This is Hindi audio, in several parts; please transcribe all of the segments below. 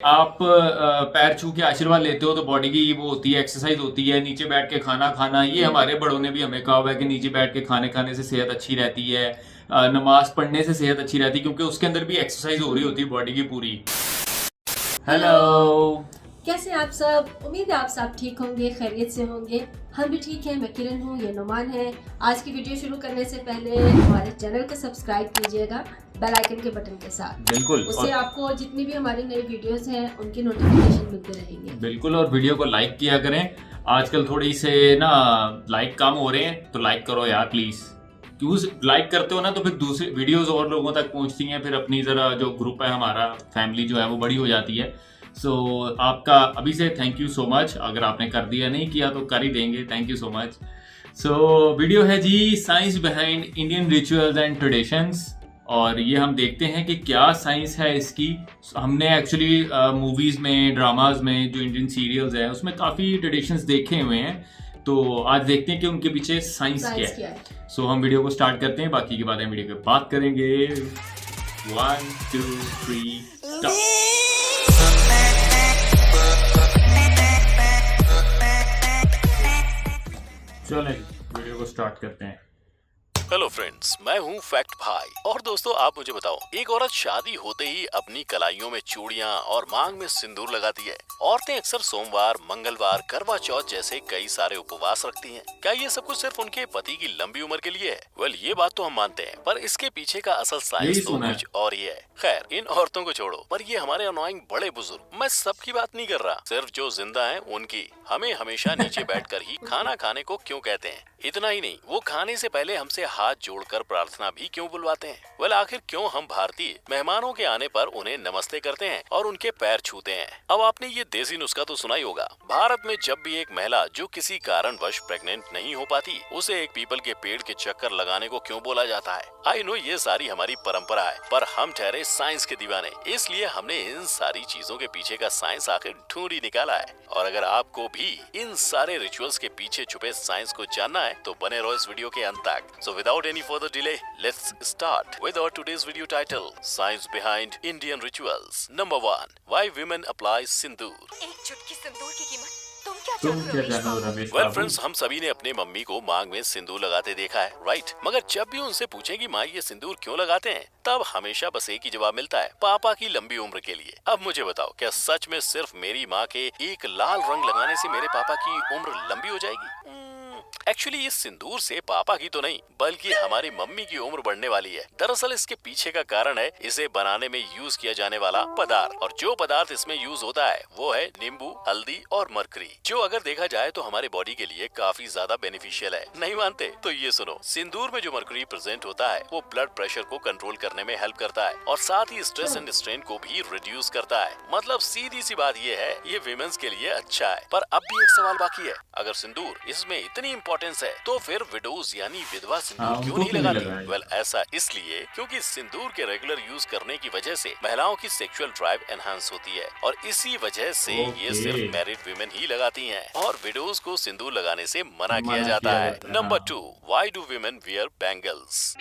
आप पैर छू के आशीर्वाद लेते हो तो बॉडी की वो होती है, एक्सरसाइज होती है। नीचे बैठ के खाना खाना, ये हमारे बड़ों ने भी हमें कहा हुआ है कि नीचे बैठ के खाने खाने से सेहत अच्छी रहती है। नमाज पढ़ने से सेहत अच्छी रहती है, क्योंकि उसके अंदर भी एक्सरसाइज हो रही होती है बॉडी की पूरी। हेलो। हेलो। कैसे हैं आप सब? उम्मीद है आप सब ठीक होंगे, खैरियत से होंगे। हम भी ठीक हैं। मैं किरण हूँ, ये नुमान है। आज की वीडियो शुरू करने से पहले हमारे चैनल को सब्सक्राइब कीजिएगा बेल आइकन के बटन के साथ। बिल्कुल। उससे आपको जितनी भी हमारी नई वीडियोस हैं उनकी नोटिफिकेशन मिलते रहेंगे। बिल्कुल, और वीडियो को लाइक किया करें। आजकल थोड़ी से ना लाइक कम हो रहे हैं, तो लाइक करो यार प्लीज। क्यों लाइक करते हो ना, तो फिर दूसरी वीडियोस और लोगों तक पहुंचती हैं, फिर अपनी जरा जो ग्रुप है हमारा, फैमिली जो है वो बड़ी हो जाती है। सो आपका अभी से थैंक यू सो मच। अगर आपने कर दिया, नहीं किया तो कर ही देंगे। Thank you so much. So video है जी, science behind Indian rituals and traditions. और ये हम देखते हैं कि क्या साइंस है इसकी। हमने एक्चुअली मूवीज में, ड्रामाज में, जो इंडियन सीरियल्स है उसमें काफ़ी ट्रेडिशंस देखे हुए हैं। तो आज देखते हैं कि उनके पीछे साइंस क्या है। सो हम वीडियो को स्टार्ट करते हैं, बाकी की बातें वीडियो के बात करेंगे। 1 2 3 स्टार्ट। चलें वीडियो को स्टार्ट करते हैं। हेलो फ्रेंड्स, मैं हूँ फैक्ट भाई। और दोस्तों, आप मुझे बताओ, एक औरत शादी होते ही अपनी कलाइयों में चूड़ियाँ और मांग में सिंदूर लगाती है। औरतें अक्सर सोमवार, मंगलवार, करवा चौथ जैसे कई सारे उपवास रखती हैं। क्या ये सब कुछ सिर्फ उनके पति की लंबी उम्र के लिए है? वेल, ये बात तो हम मानते हैं, पर इसके पीछे का असल साइंस तो कुछ और ही है। खैर, इन औरतों को छोड़ो, पर ये हमारे अनोइंग बड़े बुजुर्ग, मैं सबकी बात नहीं कर रहा, सिर्फ जो जिंदा है उनकी, हमें हमेशा नीचे बैठकर ही खाना खाने को क्यों कहते हैं। इतना ही नहीं, वो खाने से पहले हमसे हाथ जोड़कर प्रार्थना भी क्यों बुलवाते हैं। वेल, आखिर क्यों हम भारतीय मेहमानों के आने पर उन्हें नमस्ते करते हैं और उनके पैर छूते हैं। अब आपने ये देसी नुस्खा तो सुना ही होगा। भारत में जब भी एक महिला जो किसी कारणवश प्रेग्नेंट नहीं हो पाती, उसे एक पीपल के पेड़ के चक्कर लगाने को क्यों बोला जाता है। आई नो ये सारी हमारी परंपरा है, पर हम ठहरे साइंस के दीवाने, इसलिए हमने इन सारी चीजों के पीछे का साइंस आखिर ढूंढ ही निकाला है। और अगर आपको भी इन सारे रिचुअल्स के पीछे छुपे साइंस को जानना है, तो बने रहो इस वीडियो के अंत तक। So without any further delay, let's start with our today's video title, science behind Indian rituals. Number 1, why women apply sindoor. एक चुटकी सिंदूर की कीमत तुम क्या जानो रमेश वेल बाबू? फ्रेंड्स, हम सभी ने अपने मम्मी को मांग में सिंदूर लगाते देखा है, राइट? मगर जब भी उनसे पूछें कि माँ ये सिंदूर क्यों लगाते हैं, तब हमेशा बस एक ही जवाब मिलता है, पापा की लंबी उम्र के लिए। अब मुझे बताओ, क्या सच में सिर्फ मेरी माँ के एक लाल रंग लगाने से मेरे पापा की उम्र लंबी हो जाएगी? एक्चुअली इस सिंदूर से पापा की तो नहीं, बल्कि हमारी मम्मी की उम्र बढ़ने वाली है। दरअसल इसके पीछे का कारण है इसे बनाने में यूज किया जाने वाला पदार्थ। और जो पदार्थ इसमें यूज होता है वो है नींबू, हल्दी और मरकरी, जो अगर देखा जाए तो हमारे बॉडी के लिए काफी ज्यादा बेनिफिशियल है। नहीं मानते? तो ये सुनो, सिंदूर में जो मरकरी प्रेजेंट होता है वो ब्लड प्रेशर को कंट्रोल करने में हेल्प करता है, और साथ ही स्ट्रेस एंड स्ट्रेन को भी रिड्यूस करता है। मतलब सीधी सी बात ये है, ये विमेंस के लिए अच्छा है। पर अब भी एक सवाल बाकी है, अगर सिंदूर इसमें इतनी इंपॉर्टेंस है, तो फिर विडोज यानी विधवा सिंदूर क्यों नहीं लगाती? वेल, ऐसा इसलिए क्योंकि सिंदूर के रेगुलर यूज करने की वजह से महिलाओं की सेक्सुअल ड्राइव एनहांस होती है, और इसी वजह से ये सिर्फ मैरिड विमेन ही लगाती हैं, और विडोज को सिंदूर लगाने से मना किया जाता है। Number 2, why do women wear bangles.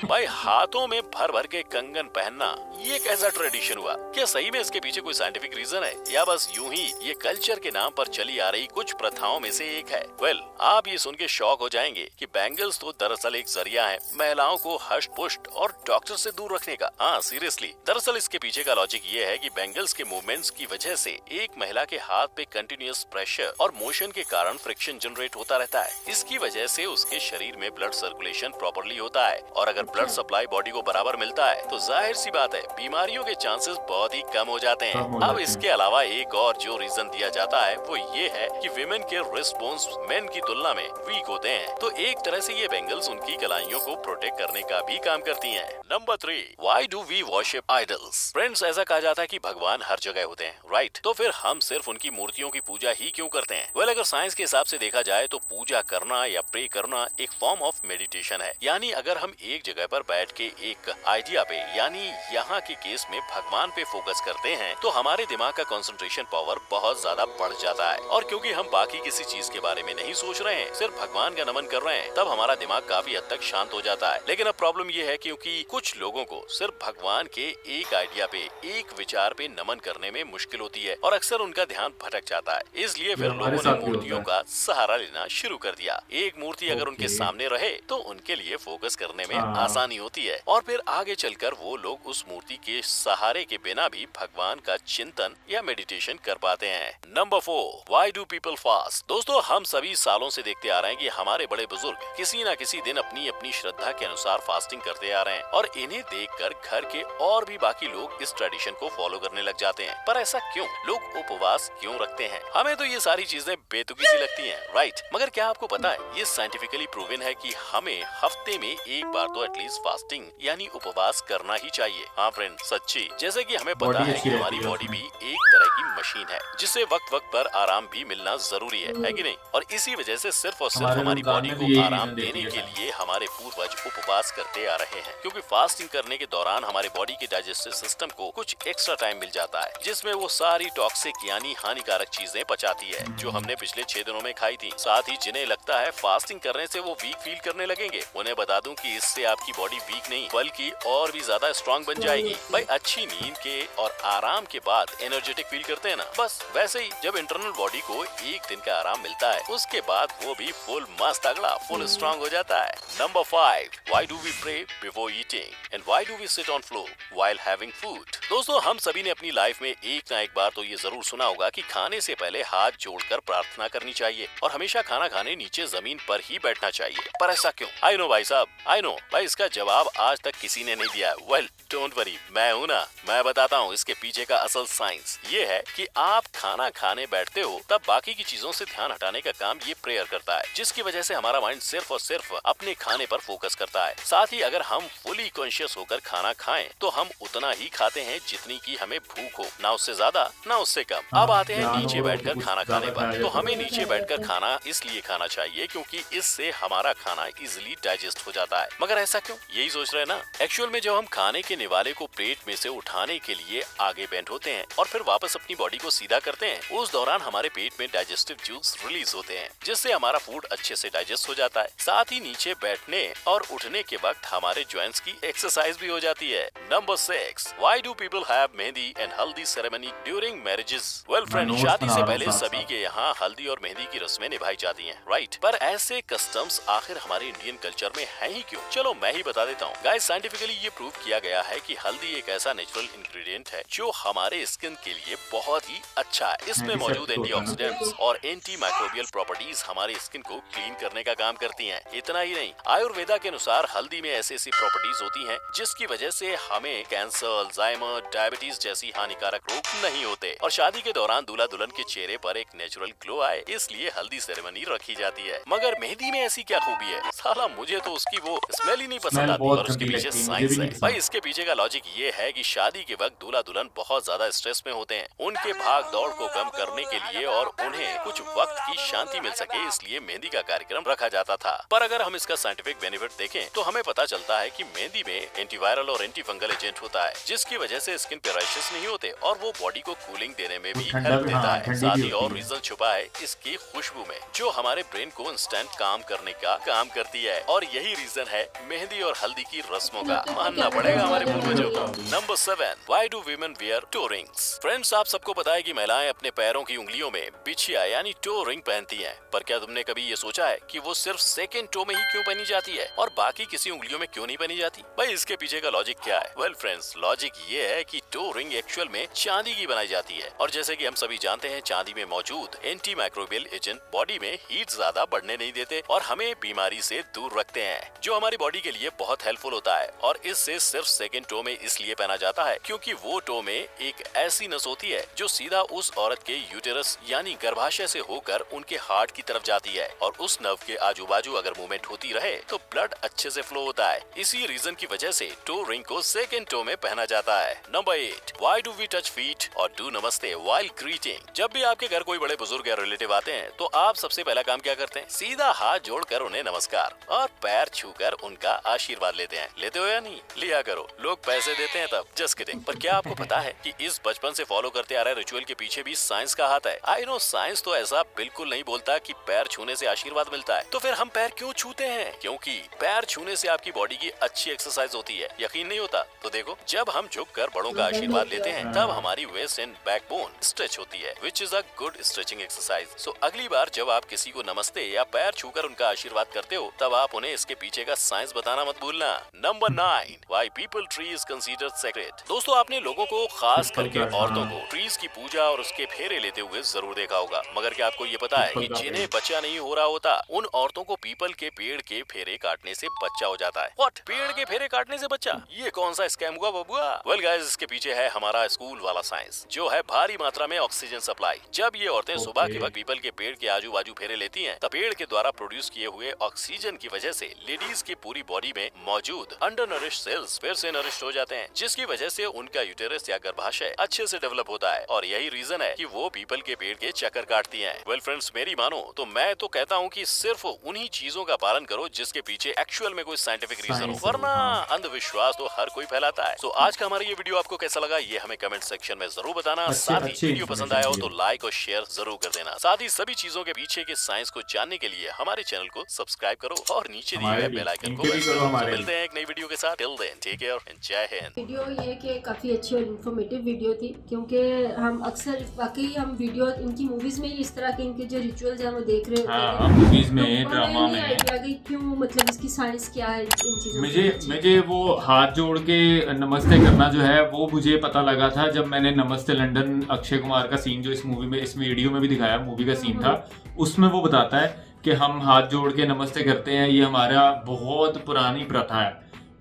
भाई, हाथों में भर भर के कंगन पहनना ये कैसा ट्रेडिशन हुआ? क्या सही में इसके पीछे कोई साइंटिफिक रीजन है, या बस यूं ही ये कल्चर के नाम पर चली आ रही कुछ प्रथाओं में से एक है? वेल, आप ये सुन के शॉक हो जाएंगे कि बैंगल्स तो दरअसल एक जरिया है महिलाओं को हष्ट पुष्ट और डॉक्टर से दूर रखने का। हाँ, सीरियसली। दरअसल इसके पीछे का लॉजिक ये है कि बैंगल्स के मूवमेंट्स की वजह से एक महिला के हाथ पे कंटिन्यूअस प्रेशर और मोशन के कारण फ्रिक्शन जनरेट होता रहता है। इसकी वजह से उसके शरीर में ब्लड सर्कुलेशन प्रॉपरली होता है, और अगर ब्लड सप्लाई बॉडी को बराबर मिलता है तो जाहिर सी बात है बीमारियों के चांसेस बहुत ही कम हो जाते हैं। अब इसके अलावा एक और जो रीजन दिया जाता है वो ये है कि विमेन के रिस्ट बोन्स मेन की तुलना में वीक होते हैं, तो एक तरह से ये बैंगल्स उनकी कलाइयों को प्रोटेक्ट करने का भी काम करती हैं। Number 3, why do we worship idols. Friends, ऐसा कहा जाता है कि भगवान हर जगह होते हैं, राइट? तो फिर हम सिर्फ उनकी मूर्तियों की पूजा ही क्यों करते हैं? वेल, अगर साइंस के हिसाब से देखा जाए तो पूजा करना या प्रे करना एक फॉर्म ऑफ मेडिटेशन है। यानी अगर हम एक जगह पर बैठ के एक आइडिया पे यानी यहाँ के केस में भगवान पे फोकस करते हैं तो हमारे दिमाग का कंसंट्रेशन पावर बहुत ज्यादा बढ़ जाता है। और क्योंकि हम बाकी किसी चीज के बारे में नहीं सोच रहे हैं, सिर्फ भगवान का नमन कर रहे हैं, तब हमारा दिमाग काफी हद तक शांत हो जाता है। लेकिन अब प्रॉब्लम ये है क्योंकि कुछ लोगों को सिर्फ भगवान के एक आइडिया पे, एक विचार पे नमन करने में मुश्किल होती है और अक्सर उनका ध्यान भटक जाता है। इसलिए फिर लोगों ने मूर्तियों का सहारा लेना शुरू कर दिया। एक मूर्ति अगर उनके सामने रहे तो उनके लिए फोकस करने में आसानी होती है और फिर आगे चलकर वो लोग उस मूर्ति के सहारे के बिना भी भगवान का चिंतन या मेडिटेशन कर पाते हैं। Number 4, why do people fast. दोस्तों, हम सभी सालों से देखते आ रहे हैं कि हमारे बड़े बुजुर्ग किसी न किसी दिन अपनी अपनी श्रद्धा के अनुसार फास्टिंग करते आ रहे हैं और इन्हें देखकर घर के और भी बाकी लोग इस ट्रेडिशन को फॉलो करने लग जाते हैं। पर ऐसा क्यों? लोग उपवास क्यों रखते हैं? हमें तो ये सारी चीजें बेतुकी सी लगती हैं, राइट? मगर क्या आपको पता है, ये साइंटिफिकली प्रूवन है कि हमें हफ्ते में एक बार तो एटलीस्ट फास्टिंग यानी उपवास करना ही चाहिए। हाँ फ्रेंड, सच्ची। जैसे कि हमें पता है कि हमारी बॉडी भी एक तरह की मशीन है जिसे वक्त वक्त पर आराम भी मिलना जरूरी है कि नहीं? और इसी वजह से सिर्फ और सिर्फ हमारी बॉडी को आराम देने के लिए हमारे पूर्वज उपवास करते आ रहे हैं, क्योंकि फास्टिंग करने के दौरान हमारे बॉडी के डाइजेस्टिव सिस्टम को कुछ एक्स्ट्रा टाइम मिल जाता है जिसमें वो सारी टॉक्सिक यानी हानिकारक चीजें पचाती है जो हमने पिछले 6 दिनों में खाई थी। साथ ही जिन्हें लगता है फास्टिंग करने से वो वीक फील करने लगेंगे, उन्हें बता दूं कि इससे आपकी बॉडी वीक नहीं बल्कि और भी ज्यादा स्ट्रॉन्ग बन जाएगी। भाई, अच्छी नींद के और आराम के बाद एनर्जेटिक फील करते हैं ना, बस वैसे ही जब इंटरनल बॉडी को एक दिन का आराम मिलता है उसके बाद वो भी फुल मस्त तगड़ा फुल स्ट्रॉन्ग हो जाता है। Number 5, why do we pray before eating and why do we sit on floor while having food. दोस्तों, हम सभी ने अपनी लाइफ में एक ना एक बार तो ये जरूर सुना होगा कि खाने से पहले हाथ जोड़कर प्रार्थना करनी चाहिए और हमेशा खाना खाने नीचे जमीन पर ही बैठना चाहिए। पर ऐसा क्यों? आई नो भाई साहब, आई नो भाई, इसका जवाब आज तक किसी ने नहीं दिया। वेल, डोंट वरी, मैं हूँ ना, मैं बताता हूँ इसके पीछे का असल साइंस। ये है कि आप खाना खाने बैठते हो तब बाकी की चीजों से ध्यान हटाने का काम ये प्रेयर करता है, जिसकी वजह से हमारा माइंड सिर्फ और सिर्फ अपने खाने पर फोकस करता है। साथ ही अगर हम फुली कॉन्शियस होकर खाना खाएं तो हम उतना ही खाते हैं जितनी की हमें भूख हो, ना उससे ज्यादा ना उससे कम। अब आते हैं नीचे बैठकर खाना खाने पर। तो हमें नीचे बैठकर खाना इसलिए खाना चाहिए क्योंकि इससे हमारा खाना इजिली डाइजेस्ट हो जाता है। मगर ऐसा क्यों? यही सोच रहे हैं ना? एक्चुअल में जब हम खाने के निवाले को पेट में से उठाने के लिए आगे बेंड होते हैं और फिर वापस अपनी बॉडी को सीधा करते हैं, उस दौरान हमारे पेट में डाइजेस्टिव जूस रिलीज होते हैं जिससे हमारा फूड अच्छे से डाइजेस्ट हो जाता है। साथ ही नीचे बैठने और उठने के वक्त हमारे जॉइंट्स की एक्सरसाइज भी हो जाती है। Number 6, why do people have mehndi and haldi ceremony during marriages. Well friend, शादी से पहले सभी के यहाँ हल्दी और मेहंदी की रस्में निभाई जाती हैं, राइट? पर ऐसे कस्टम्स आखिर हमारे इंडियन कल्चर में है ही क्यों? चलो मैं ही बता देता हूँ। गाइस, साइंटिफिकली ये प्रूव किया गया है कि हल्दी एक ऐसा नेचुरल इंग्रेडिएंट है जो हमारे स्किन के लिए बहुत ही अच्छा है। इसमें मौजूद एंटीऑक्सीडेंट्स और एंटी माइक्रोबियल प्रॉपर्टीज हमारे स्किन को क्लीन करने का काम करती हैं। इतना ही नहीं, आयुर्वेदा के अनुसार हल्दी में ऐसी प्रॉपर्टीज होती हैं जिसकी वजह से हमें कैंसर, अल्जाइमर, डायबिटीज जैसी हानिकारक रोग नहीं होते और शादी के दौरान दूल्हा दुल्हन के चेहरे पर एक नेचुरल ग्लो आए, इसलिए हल्दी सेरेमनी रखी जाती है। मगर मेहंदी में ऐसी क्या खूबी है? साला मुझे तो उसकी वो स्मेल ही नहीं पसंद आती और उसके पीछे साइंस है। भाई, इसके पीछे का लॉजिक ये है कि शादी के वक्त दूल्हा दुल्हन बहुत ज्यादा स्ट्रेस में होते हैं। उनके भाग दौड़ को कम करने के लिए और उन्हें कुछ वक्त की शांति मिल सके, इसलिए मेहंदी का कार्यक्रम रखा जाता था। पर अगर हम इसका साइंटिफिक बेनिफिट देखें तो हमें पता चलता है कि मेहंदी में एंटीवायरल और एंटी फंगल एजेंट होता है जिसकी वजह से स्किन पे रैशेस नहीं होते और वो बॉडी को कूलिंग देने में भी हेल्प देता है। साथ ही और रीजन छुपा है इसकी खुशबू में जो हमारे ब्रेन को इंस्टेंट काम करने का काम करती है और यही रीजन है मेहंदी और हल्दी की रस्मों का। मानना पड़ेगा हमारे पूर्वजों को। Number 7, why do women wear toe rings. Friends, आप सबको पता है कि महिलाएं अपने पैरों की उंगलियों में बिछिया यानी टो रिंग पहनती हैं। पर क्या तुमने कभी ये सोचा है कि वो सिर्फ सेकंड टो में ही क्यों पहनी जाती है और बाकी किसी उंगलियों में क्यों नहीं पहनी जाती? भाई, इसके पीछे का लॉजिक क्या है? वेल फ्रेंड्स, लॉजिक ये है कि टो रिंग एक्चुअल में चांदी की बनाई जाती है और जैसे कि हम सभी जानते हैं चांदी में मौजूद एंटी माइक्रोबियल एजेंट बॉडी में हीट ज्यादा बढ़ने नहीं देते और हमें बीमारी से दूर रखते हैं, जो हमारी बॉडी के लिए बहुत हेल्पफुल होता है। और इससे सिर्फ सेकंड टो में इसलिए पहना जाता है क्योंकि वो टो में एक ऐसी नस होती है जो सीधा उस औरत के यूटेरस यानी गर्भाशय से होकर उनके हार्ट की तरफ जाती है और उस नर्व के आजू बाजू अगर मूवमेंट होती रहे तो ब्लड अच्छे से फ्लो होता है। इसी रीजन की वजह से टो रिंग को सेकंड टो में पहना जाता है। Number 8, why do we touch feet और डू नमस्ते व्हाइल ग्रीटिंग? जब भी आपके घर कोई बड़े बुजुर्ग या रिलेटिव आते हैं तो आप सबसे पहला काम क्या करते हैं? सीधा हाथ जोड़कर उन्हें नमस्कार और पैर छूकर उनका आशीर्वाद लेते हैं। लेते हो या नहीं? लिया करो, लोग पैसे देते हैं तब। Just kidding. पर क्या आपको पता है कि इस बचपन से फॉलो करते आ रहे रिचुअल के पीछे भी साइंस का हाथ है? आई नो साइंस तो ऐसा बिल्कुल नहीं बोलता कि पैर छूने से आशीर्वाद मिलता है, तो फिर हम पैर क्यों छूते हैं? क्योंकि पैर छूने से आपकी बॉडी की अच्छी एक्सरसाइज होती है। यकीन नहीं होता तो देखो, जब हम झुककर बड़ों का आशीर्वाद लेते हैं तब हमारी वेस्ट एंड बैकबोन स्ट्रेच होती है, which is a good stretching exercise. So अगली बार जब आप किसी को नमस्ते या पैर छूकर उनका आशीर्वाद करते हो तब आप उन्हें इसके पीछे का साइंस बताना मत भूलना। Number 9, why people tree is considered sacred? दोस्तों, आपने लोगों को, खास करके औरतों को, ट्रीज की पूजा और उसके फेरे लेते हुए जरूर देखा होगा। मगर क्या आपको ये पता है कि जिन्हें बच्चा नहीं हो रहा होता उन औरतों को पीपल के पेड़ के फेरे काटने से बच्चा हो जाता है? व्हाट? पेड़ के फेरे काटने से बच्चा? ये कौन सा स्कैम हुआ बबुआ? वेल गाइस, इसके पीछे है हमारा स्कूल वाला साइंस, जो है भारी मात्रा में ऑक्सीजन सप्लाई। जब ये औरतें सुबह के वक्त पीपल के पेड़ के आजू बाजू फेरे लेती हैं, तब पेड़ के द्वारा प्रोड्यूस किए हुए ऑक्सीजन की वजह से लेडीज की पूरी बॉडी में मौजूद अंडर नरिश सेल्स फिर से नरिश हो जाते हैं, जिसकी वजह से उनका यूटेरस या गर्भाशय अच्छे से डेवलप होता है। और यही रीजन है कि वो पीपल के पेड़ के चक्कर काटती हैं। वेल फ्रेंड्स, मेरी मानो तो मैं तो कहता हूँ कि सिर्फ उन्हीं चीजों का पालन करो जिसके पीछे एक्चुअल में कोई साइंटिफिक रीजन हो, वरना अंधविश्वास तो हर कोई फैलाता है। तो आज का हमारा ये वीडियो आपको कैसा लगा ये हमें कमेंट सेक्शन में जरूर बताना। साथ ही वीडियो पसंद आया हो तो लाइक और शेयर जरूर कर देना। साथ ही सभी चीजों के पीछे के साइंस को जानने के लिए हमारे चैनल को सब्सक्राइब करो और नीचे दिए गए बेल आइकन को प्रेस करो। मिलते हैं एक नई वीडियो के साथ। Till then take care and Jai Hind. Video ये कि काफ़ी अच्छी और इन्फॉर्मेटिव वीडियो थी, क्योंकि हम अक्सर वाकई हम वीडियो इनकी मूवीज में ही इस तरह के इनके जो रिचुअल्स हैं वो देख रहे होते हैं, मूवीज में, तो ड्रामा में। आइडिया कि क्यों, मतलब इसकी साइंस क्या है इन चीज़ों की। मुझे वो हाथ जोड़ के नमस्ते करना जो है वो मुझे पता लगा था जब मैंने नमस्ते लंदन अक्षय कुमार का सीन जो इस मूवी में, इस वीडियो में भी दिखाया, मूवी का सीन था, उसमें वो बताता है कि हम हाथ जोड़ के नमस्ते करते हैं, ये हमारा बहुत पुरानी प्रथा है।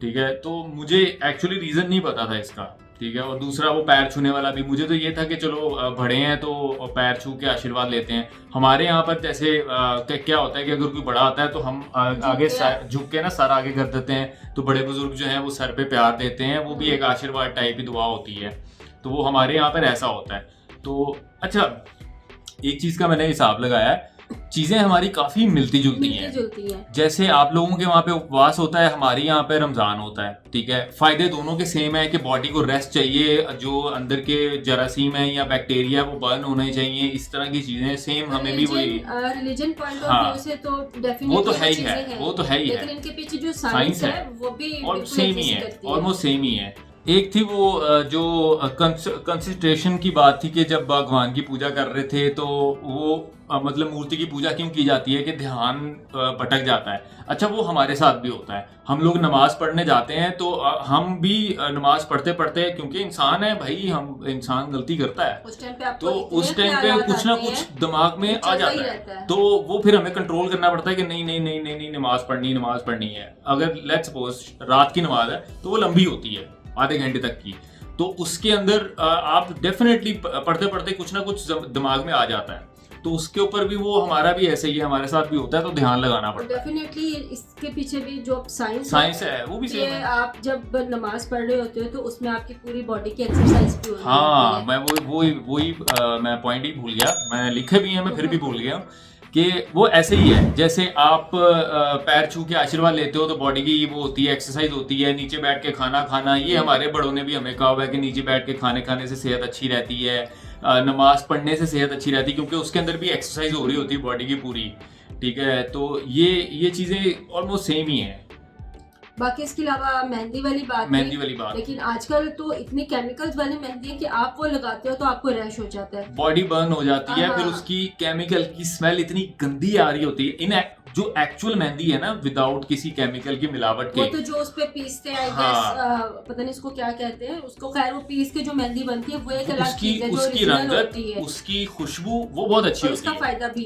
ठीक है, तो मुझे एक्चुअली रीजन नहीं पता था इसका। ठीक है, और दूसरा वो पैर छूने वाला भी, मुझे तो ये था कि चलो बड़े हैं तो पैर छू के आशीर्वाद लेते हैं। हमारे यहाँ पर जैसे क्या होता है कि अगर कोई बड़ा आता है तो हम आगे झुक के ना सर आगे कर देते हैं, तो बड़े बुजुर्ग जो हैं वो सर पे प्यार देते हैं, वो भी एक आशीर्वाद टाइप की दुआ होती है। तो वो हमारे यहाँ पर ऐसा होता है। तो अच्छा, एक चीज़ का मैंने हिसाब लगाया है, चीजें हमारी काफी मिलती जुलती हैं। जैसे आप लोगों के वहाँ पे उपवास होता है, हमारे यहाँ पे रमजान होता है। ठीक है, फायदे दोनों के सेम है कि बॉडी को रेस्ट चाहिए, जो अंदर के जरासीम है या बैक्टीरिया वो बर्न होने चाहिए, इस तरह की चीजें सेम हमें भी वही रिलीजन पॉइंट ऑफ व्यू से तो डेफिनेटली वो तो है ही है, वो तो है ही है, लेकिन इनके पीछे जो साइंस है वो भी और सेम ही है, ऑलमोस्ट सेम ही है। एक थी वो जो कंसंट्रेशन की बात थी कि जब भगवान की पूजा कर रहे थे तो वो मतलब मूर्ति की पूजा क्यों की जाती है कि ध्यान भटक जाता है। अच्छा, वो हमारे साथ भी होता है। हम लोग नमाज पढ़ने जाते हैं तो हम भी नमाज पढ़ते पढ़ते, क्योंकि इंसान है भाई, हम इंसान गलती करता है, तो उस टाइम पे कुछ ना कुछ दिमाग में आ जाता है, तो वो फिर हमें कंट्रोल करना पड़ता है कि नहीं नहीं नहीं नहीं नहीं नमाज पढ़नी है। अगर लेट्स सपोज रात की नमाज है तो वो लंबी होती है, आधे घंटे तक की, तो उसके अंदर आप डेफिनेटली पढ़ते पढ़ते कुछ ना कुछ दिमाग में आ जाता है। तो उसके ऊपर भी वो हमारा भी ऐसे ही है, हमारे साथ भी होता है, तो ध्यान लगाना पड़ता है। डेफिनेटली इसके पीछे भी जो साइंस है वो भी सेम है। आप जब नमाज पढ़ रहे होते हो तो उसमें आपकी पूरी बॉडी की एक्सरसाइज भी होती है। हाँ, मैं वही मैं पॉइंट ही भूल गया, मैं लिखे भी हैं, मैं फिर भी भूल गया कि वो ऐसे ही है। जैसे आप पैर छू के आशीर्वाद लेते हो तो बॉडी की वो होती है, एक्सरसाइज होती है। नीचे बैठ के खाना खाना, ये हमारे बड़ों ने भी हमें कहा हुआ है कि नीचे बैठ के खाने से सेहत अच्छी रहती है, नमाज पढ़ने से सेहत अच्छी रहती है, क्योंकि उसके अंदर भी एक्सरसाइज हो रही होती है बॉडी की पूरी। ठीक है, तो ये चीज़ें ऑलमोस्ट सेम ही हैं। बाकी इसके अलावा मेहंदी वाली बात, लेकिन आजकल तो इतनी केमिकल्स वाली मेहंदी है कि आप वो लगाते हो तो आपको रैश हो जाता है, बॉडी बर्न हो जाती है, फिर उसकी केमिकल की स्मेल इतनी गंदी आ रही होती है। जो एक्चुअल मेहंदी है ना, विदाउट किसी केमिकल की मिलावट के, वो तो जो उस पे पीसते हैं, पता नहीं इसको क्या कहते हैं उसको, खैर वो पीस के जो मेहंदी बनती है वो एक अलग चीज है, उसकी रंगत, उसकी खुशबू वो बहुत अच्छी होती है, उसका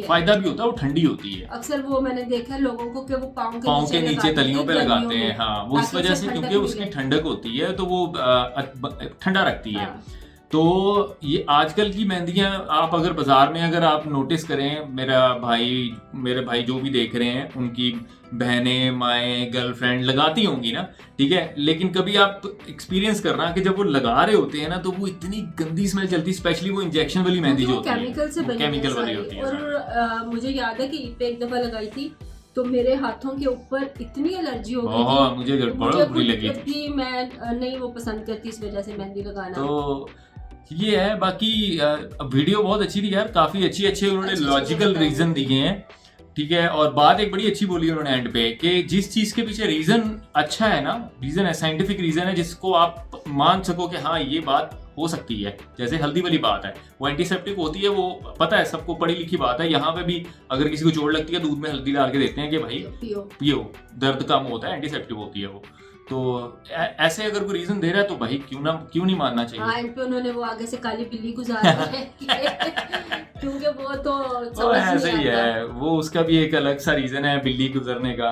फायदा भी होता है, वो ठंडी होती है। अक्सर वो मैंने देखा है लोगों को कि वो पाँव के नीचे तलियों पे लगाते हैं। हाँ, वो इस वजह से क्योंकि उसकी ठंडक होती है तो वो ठंडा रखती है। तो ये आजकल की मेहंदियां आप अगर बाजार में अगर आप नोटिस करें, मेरे भाई जो भी देख रहे हैं उनकी बहनें, माएँ, गर्लफ्रेंड लगाती होंगी ना, ठीक है, लेकिन कभी आप एक्सपीरियंस करना कि जब वो लगा रहे होते हैं ना तो वो इतनी गंदी स्मेल चलती है, स्पेशली वो इंजेक्शन वाली मेहंदी जो होती है, केमिकल से बनी केमिकल है वाली सारी। होती है। और मुझे याद है कि ईद पे एक दफा लगाई थी तो मेरे हाथों के ऊपर इतनी एलर्जी हो गई बहुत, थी, मुझे बड़ा मुझे बुरी लगी खुद भी मैं नहीं वो पसंद करती इस वजह से मेहंदी लगाना। तो ये है। बाकी वीडियो बहुत अच्छी थी यार, काफी अच्छे उन्होंने अच्छी लॉजिकल बताई। रीजन दिए हैं, ठीक है। और बात एक बड़ी अच्छी बोली उन्होंने एंड पे कि जिस चीज के पीछे रीजन अच्छा है ना, रीजन है, साइंटिफिक रीजन है जिसको आप मान सको कि हाँ ये बात हो सकती है, जैसे हल्दी वाली बात है, वो एंटीसेप्टिक होती है, वो पता है सबको, पढ़ी लिखी बात है। यहाँ पे भी अगर किसी को चोट लगती है दूध में हल्दी डाल के देते हैं कि भाई पियो, दर्द कम होता है, एंटीसेप्टिक होती है वो। तो ऐसे अगर कोई रीजन दे रहा है तो भाई क्यों नहीं मानना चाहिए। हाँ, इन पे उन्होंने वो आगे से काली बिल्ली गुजारी है क्योंकि वो तो तो समझ ऐसे ही नहीं आता। है, वो उसका भी एक अलग सा रीजन है बिल्ली गुजरने का।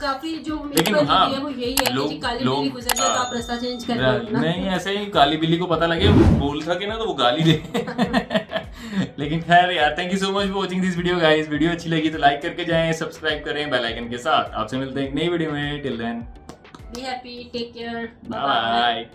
काफी जो लेकिन मिथ हाँ, है वो यही है कि जी काली लोग- बिल्ली गुजर जाए तो आप रास्ता चेंज कर लो ना। नहीं, ऐसे ही काली बिल्ली को पता लगे बोल सके ना तो वो गाली दे लेकिन खैर यार, thank you so much for watching this video guys. Video अच्छी लगी तो लाइक करके जाएं, सब्सक्राइब करें बेल आइकन के साथ। आपसे मिलते हैं एक नई वीडियो में, till then be happy, take care, bye.